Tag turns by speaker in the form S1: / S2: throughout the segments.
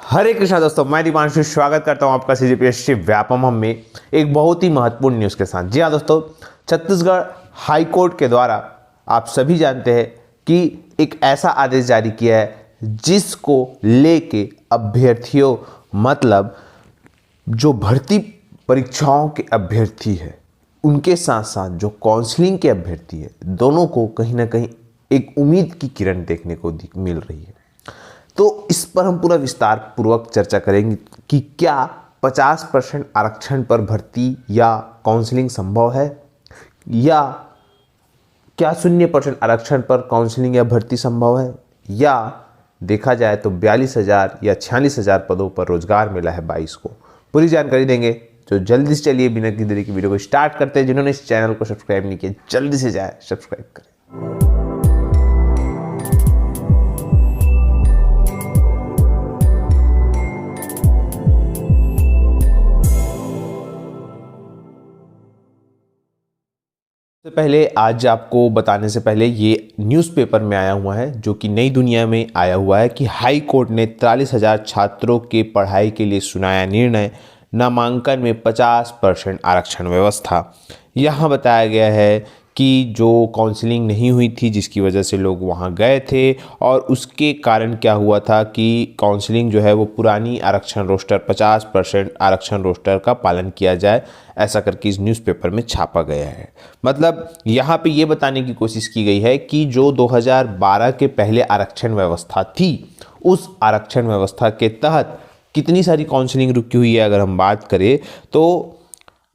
S1: हरे कृष्णा दोस्तों, मैं दीपांशु स्वागत करता हूं आपका सीजीपीएससी व्यापमं में एक बहुत ही महत्वपूर्ण न्यूज़ के साथ। जी हाँ दोस्तों, छत्तीसगढ़ हाई कोर्ट के द्वारा आप सभी जानते हैं कि एक ऐसा आदेश जारी किया है जिसको लेके अभ्यर्थियों मतलब जो भर्ती परीक्षाओं के अभ्यर्थी है उनके साथ साथ जो काउंसलिंग के अभ्यर्थी है, दोनों को कहीं ना कहीं एक उम्मीद की किरण देखने को मिल रही है। तो इस पर हम पूरा विस्तार पूर्वक चर्चा करेंगे कि क्या 50% आरक्षण पर भर्ती या काउंसलिंग संभव है, या क्या 0% आरक्षण पर काउंसलिंग या भर्ती संभव है, या देखा जाए तो 42,000 या 46,000 पदों पर रोजगार मिला है 22 को। पूरी जानकारी देंगे। तो जल्दी से चलिए बिना किसी देरी की वीडियो को स्टार्ट करते हैं। जिन्होंने इस चैनल को सब्सक्राइब नहीं किया जल्दी से जाए सब्सक्राइब करें। सबसे पहले आज आपको बताने से पहले ये न्यूज़पेपर में आया हुआ है, जो कि नई दुनिया में आया हुआ है कि हाई कोर्ट ने 43,000 छात्रों के पढ़ाई के लिए सुनाया निर्णय, नामांकन में 50% आरक्षण व्यवस्था। यहाँ बताया गया है कि जो काउंसलिंग नहीं हुई थी जिसकी वजह से लोग वहाँ गए थे और उसके कारण क्या हुआ था कि काउंसलिंग जो है वो पुरानी आरक्षण रोस्टर 50% आरक्षण रोस्टर का पालन किया जाए, ऐसा करके इस न्यूज़पेपर में छापा गया है। मतलब यहाँ पे ये बताने की कोशिश की गई है कि जो 2012 के पहले आरक्षण व्यवस्था थी, उस आरक्षण व्यवस्था के तहत कितनी सारी काउंसलिंग रुकी हुई है। अगर हम बात करें तो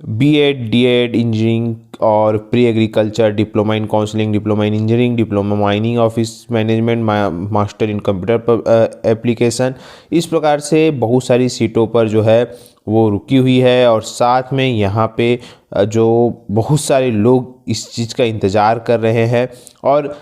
S1: बीएड, डीएड, इंजीनियरिंग और pre agriculture, diploma in counselling, diploma in engineering, diploma mining office management, master in computer application, इस प्रकार से बहुत सारी सीटों पर जो है वो रुकी हुई है। और साथ में यहाँ पे जो बहुत सारे लोग इस चीज़ का इंतज़ार कर रहे हैं और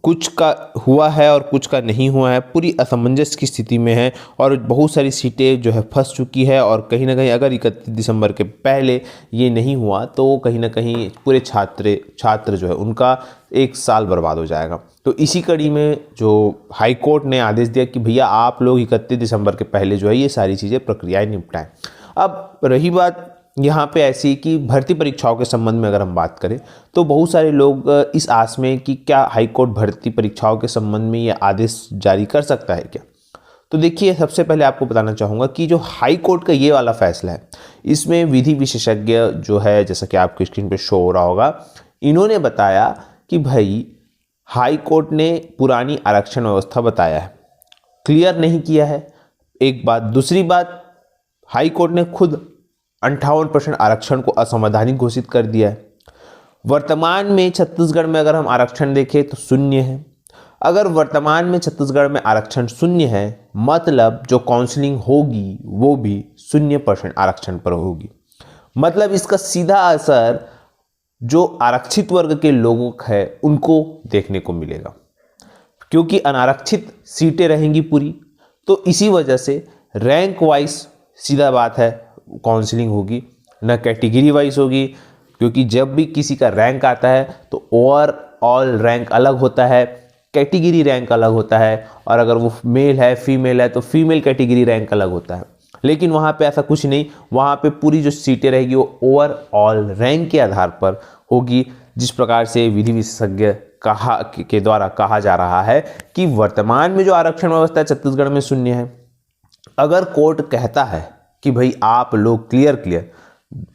S1: कुछ का हुआ है और कुछ का नहीं हुआ है, पूरी असमंजस की स्थिति में है और बहुत सारी सीटें जो है फंस चुकी है। और कहीं ना कहीं अगर 31 दिसंबर के पहले ये नहीं हुआ तो कहीं ना कहीं पूरे छात्र जो है उनका एक साल बर्बाद हो जाएगा। तो इसी कड़ी में जो हाई कोर्ट ने आदेश दिया कि भैया आप लोग 31 दिसंबर के पहले जो है ये सारी चीज़ें प्रक्रियाएँ निपटाएं। अब रही बात यहाँ पे ऐसी कि भर्ती परीक्षाओं के संबंध में अगर हम बात करें तो बहुत सारे लोग इस आस में कि क्या हाई कोर्ट भर्ती परीक्षाओं के संबंध में ये आदेश जारी कर सकता है क्या। तो देखिए, सबसे पहले आपको बताना चाहूँगा कि जो हाई कोर्ट का ये वाला फैसला है, इसमें विधि विशेषज्ञ जो है, जैसा कि आपकी स्क्रीन पे शो हो रहा होगा, इन्होंने बताया कि भाई हाई कोर्ट ने पुरानी आरक्षण व्यवस्था बताया है, क्लियर नहीं किया है, एक बात। दूसरी बात, हाई कोर्ट ने खुद 58% आरक्षण को असंवैधानिक घोषित कर दिया है। वर्तमान में छत्तीसगढ़ में अगर हम आरक्षण देखें तो शून्य है। अगर वर्तमान में छत्तीसगढ़ में आरक्षण शून्य है, मतलब जो काउंसलिंग होगी वो भी 0% आरक्षण पर होगी। मतलब इसका सीधा असर जो आरक्षित वर्ग के लोगों है उनको देखने को मिलेगा, क्योंकि अनारक्षित सीटें रहेंगी पूरी। तो इसी वजह से रैंक वाइज सीधा बात है काउंसलिंग होगी, ना कैटेगरी वाइज होगी, क्योंकि जब भी किसी का रैंक आता है तो ओवरऑल रैंक अलग होता है, कैटेगरी रैंक अलग होता है, और अगर वो मेल है फीमेल है तो फीमेल कैटेगरी रैंक अलग होता है। लेकिन वहाँ पे ऐसा कुछ नहीं, वहाँ पे पूरी जो सीटें रहेगी वो ओवरऑल रैंक के आधार पर होगी। जिस प्रकार से विधि विशेषज्ञ के द्वारा कहा जा रहा है कि वर्तमान में जो आरक्षण व्यवस्था है छत्तीसगढ़ में शून्य है। अगर कोर्ट कहता है कि भाई आप लोग क्लियर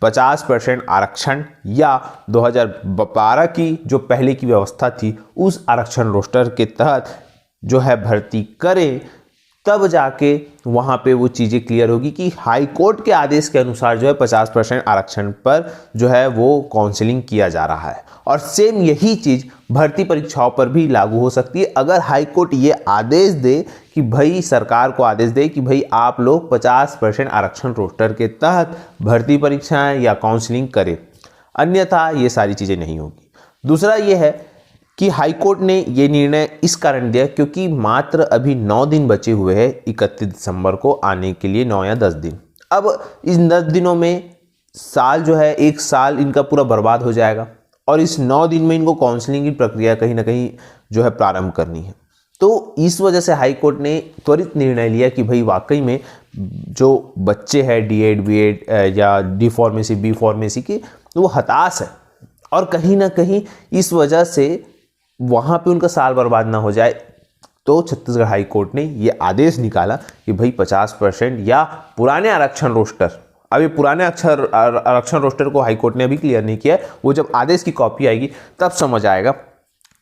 S1: 50% आरक्षण या 2012 की जो पहले की व्यवस्था थी उस आरक्षण रोस्टर के तहत जो है भर्ती करें, तब जाके वहाँ पे वो चीज़ें क्लियर होगी कि हाई कोर्ट के आदेश के अनुसार जो है 50% आरक्षण पर जो है वो काउंसलिंग किया जा रहा है। और सेम यही चीज़ भर्ती परीक्षाओं पर भी लागू हो सकती है। अगर हाई कोर्ट ये आदेश दे कि भाई, सरकार को आदेश दे कि भाई आप लोग 50% आरक्षण रोस्टर के तहत भर्ती परीक्षाएं या काउंसलिंग करें, अन्यथा ये सारी चीज़ें नहीं होगी। दूसरा ये है कि हाई कोर्ट ने ये निर्णय इस कारण दिया क्योंकि मात्र अभी 9 दिन बचे हुए हैं 31 दिसंबर को आने के लिए, 9 या 10 दिन। अब इस 10 दिनों में साल जो है, एक साल इनका पूरा बर्बाद हो जाएगा और इस 9 दिन में इनको काउंसलिंग की प्रक्रिया कहीं ना कहीं जो है प्रारंभ करनी है। तो इस वजह से हाई कोर्ट ने त्वरित निर्णय लिया कि भाई वाकई में जो बच्चे हैं D.Ed, B.Ed या D फार्मेसी, B फार्मेसी के, वो हताश है और कहीं ना कहीं इस वजह से वहाँ पे उनका साल बर्बाद ना हो जाए। तो छत्तीसगढ़ हाई कोर्ट ने ये आदेश निकाला कि भाई 50% या पुराने आरक्षण रोस्टर, अभी पुराने आरक्षण रोस्टर को हाई कोर्ट ने अभी क्लियर नहीं किया है, वो जब आदेश की कॉपी आएगी तब समझ आएगा।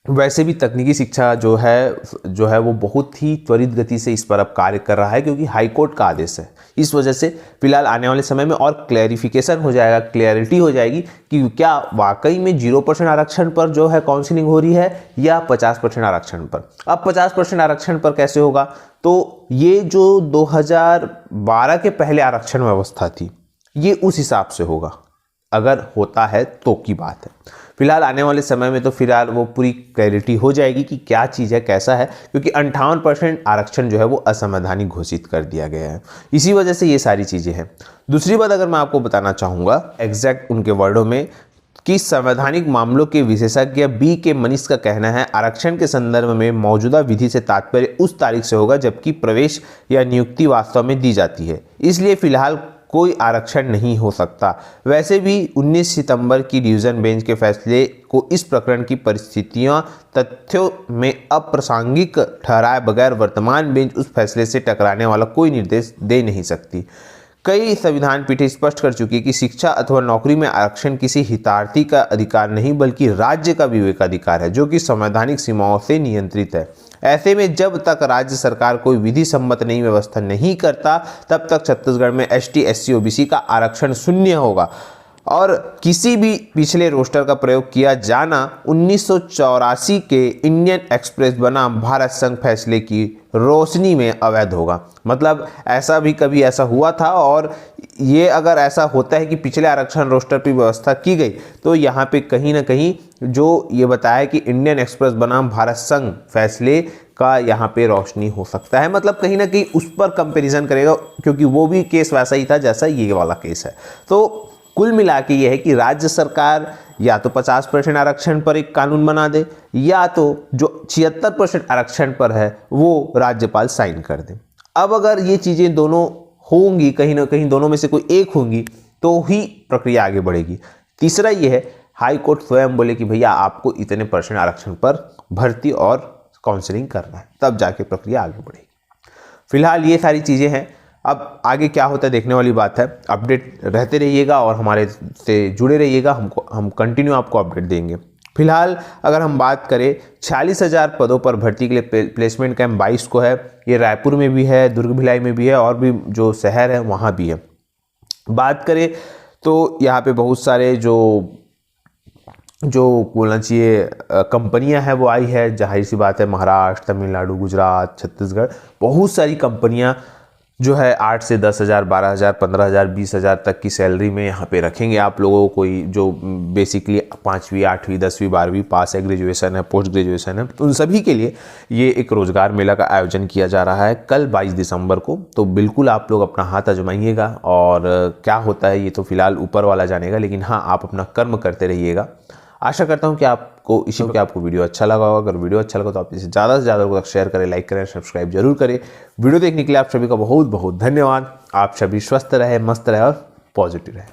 S1: वैसे भी तकनीकी शिक्षा जो है वो बहुत ही त्वरित गति से इस पर अब कार्य कर रहा है, क्योंकि हाई कोर्ट का आदेश है। इस वजह से फिलहाल आने वाले समय में और क्लैरिफिकेशन हो जाएगा, क्लैरिटी हो जाएगी कि क्या वाकई में 0% आरक्षण पर जो है काउंसलिंग हो रही है या 50% आरक्षण पर। अब 50% आरक्षण पर कैसे होगा, तो ये जो 2012 के पहले आरक्षण व्यवस्था थी ये उस हिसाब से होगा, अगर होता है तो की बात है। फिलहाल आने वाले समय में तो फिलहाल वो पूरी क्लैरिटी हो जाएगी कि क्या चीज़ है, कैसा है, क्योंकि 58% आरक्षण जो है वो असंवैधानिक घोषित कर दिया गया है। इसी वजह से ये सारी चीज़ें हैं। दूसरी बात अगर मैं आपको बताना चाहूँगा एग्जैक्ट उनके वर्डों में, कि संवैधानिक मामलों के विशेषज्ञ बी के मनीष का कहना है आरक्षण के संदर्भ में मौजूदा विधि से तात्पर्य उस तारीख से होगा जबकि प्रवेश या नियुक्ति वास्तव में दी जाती है, इसलिए फिलहाल कोई आरक्षण नहीं हो सकता। वैसे भी 19 सितंबर की डिवीजन बेंच के फैसले को इस प्रकरण की परिस्थितियां तथ्यों में अप्रासंगिक ठहराए बगैर वर्तमान बेंच उस फैसले से टकराने वाला कोई निर्देश दे नहीं सकती। कई संविधान पीठें स्पष्ट कर चुकी है कि शिक्षा अथवा नौकरी में आरक्षण किसी हितार्थी का अधिकार नहीं बल्कि राज्य का विवेकाधिकार है, जो कि संवैधानिक सीमाओं से नियंत्रित है। ऐसे में जब तक राज्य सरकार कोई विधि सम्मत नई व्यवस्था नहीं करता तब तक छत्तीसगढ़ में ST, SC, OBC का आरक्षण शून्य होगा और किसी भी पिछले रोस्टर का प्रयोग किया जाना 1984 के इंडियन एक्सप्रेस बनाम भारत संघ फैसले की रोशनी में अवैध होगा। मतलब ऐसा भी कभी ऐसा हुआ था और ये अगर ऐसा होता है कि पिछले आरक्षण रोस्टर पर व्यवस्था की गई तो यहाँ पे कहीं ना कहीं जो ये बताया कि इंडियन एक्सप्रेस बनाम भारत संघ फैसले का यहाँ पे रोशनी हो सकता है। मतलब कहीं ना कहीं उस पर कंपैरिजन करेगा, क्योंकि वो भी केस वैसा ही था जैसा ये वाला केस है। तो कुल मिला के ये है कि राज्य सरकार या तो 50% आरक्षण पर एक कानून बना दे या तो जो 76% आरक्षण पर है वो राज्यपाल साइन कर दे। अब अगर ये चीज़ें दोनों होंगी, कहीं ना कहीं दोनों में से कोई एक होंगी तो ही प्रक्रिया आगे बढ़ेगी। तीसरा ये है हाई कोर्ट स्वयं बोले कि भैया आपको इतने % आरक्षण पर भर्ती और काउंसलिंग करना है, तब जाके प्रक्रिया आगे बढ़ेगी। फिलहाल ये सारी चीज़ें हैं। अब आगे क्या होता है देखने वाली बात है। अपडेट रहते रहिएगा और हमारे से जुड़े रहिएगा, हम कंटिन्यू आपको अपडेट देंगे। फिलहाल अगर हम बात करें 46,000 पदों पर भर्ती के लिए प्लेसमेंट कैंप 22 को है। ये रायपुर में भी है, दुर्ग भिलाई में भी है और भी जो शहर है वहाँ भी है। बात करें तो यहाँ पे बहुत सारे जो बोलना चाहिए कंपनियां हैं वो आई है। जाहिर सी बात है महाराष्ट्र, तमिलनाडु, गुजरात, छत्तीसगढ़, बहुत सारी कंपनियां जो है 8 से 10,000, 12,000, 15,000, 20,000 तक की सैलरी में यहाँ पे रखेंगे आप लोगों को। जो बेसिकली 5वीं, 8वीं, 10वीं, 12वीं पास है, ग्रेजुएशन है, पोस्ट ग्रेजुएशन है, उन सभी के लिए ये एक रोजगार मेला का आयोजन किया जा रहा है कल 22 दिसंबर को। तो बिल्कुल आप लोग अपना हाथ आजमाइएगा और क्या होता है ये तो फिलहाल ऊपर वाला जानेगा, लेकिन हाँ आप अपना कर्म करते रहिएगा। आशा करता हूँ कि आपको आपको वीडियो अच्छा लगा होगा। अगर वीडियो अच्छा लगा तो आप इसे ज़्यादा से ज़्यादा लोगों तक शेयर करें, लाइक करें, सब्सक्राइब जरूर करें। वीडियो देखने के लिए आप सभी का बहुत बहुत धन्यवाद। आप सभी स्वस्थ रहे, मस्त रहे और पॉजिटिव रहे।